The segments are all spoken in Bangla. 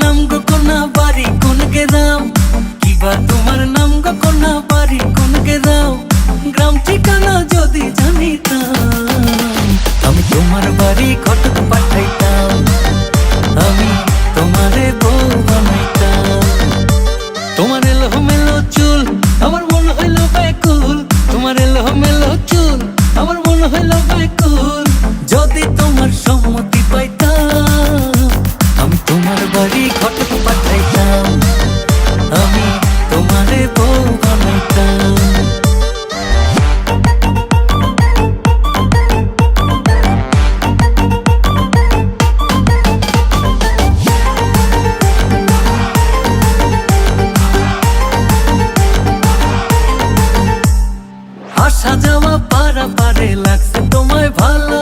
নাম গো কোনা বাড়ি কোন গ্রাম? কিবা তোমার নাম গো কোনা বাড়ি কোন গ্রাম? গ্রাম ঠিকানা যদি জানিতাম আমি তোমার বাড়ি ঘটক পাঠাইতাম, আমি তোমারে বউ বানাইতাম। তোমার এলোমেলো চুল আমার মন হইল ব্যাকুল, তোমার এলোমেলো চুল আমার মন হইল ব্যাকুল। যদি তোমার সম্মতি পাইতাম আমি তোমার বাড়ি ঘটক পাঠাইতাম, আমি তোমারে বউ বানাইতাম। আসা যাওয়া পারা পারে লাগছে তোমায় ভালো,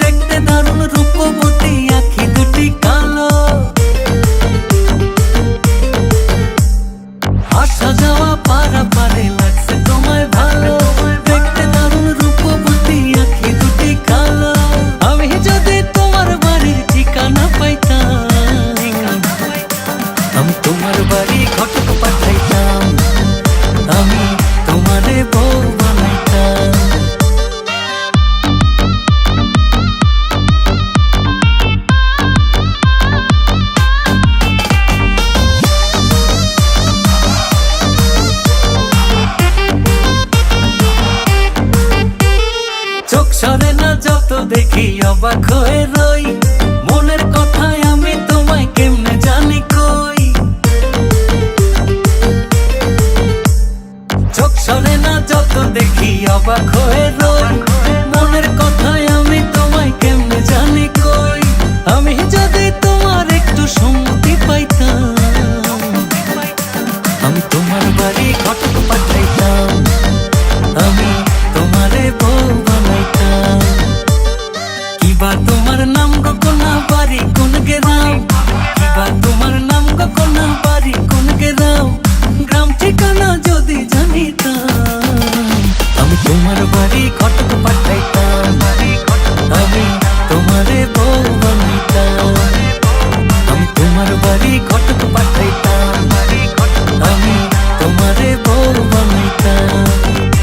দেখতে দারুণ রূপবতী আঁখি দুটি কালো। আসা যাওয়া পারা পারে লাগছে তোমায় ভালো, দেখতে দারুণ রূপবতী আঁখি দুটি কালো। আমি যদি তোমার বাড়ির ঠিকানা পাইতাম আমি তোমার বাড়ি ঘটক পাঠাইতাম, আমি তোমারে বউ বানাইতাম। চোখ সরে না যত দেখি অবাক হয়ে রই, মনের কথায় আমি তোমায় কেমনে জানি কই। চোখ সরে না যত দেখি অবাক হয়ে রই, মনের কথায় আমি তোমায় কেমনে জানি কই। আমি যদি তোমার একটু সম্মতি পাইতাম আমি তোমার বাড়ি ঘটক পাঠাইতাম, আমি তোমারে বউ বানাইতাম। কিবা তোমার নাম গো কোনা বাড়ি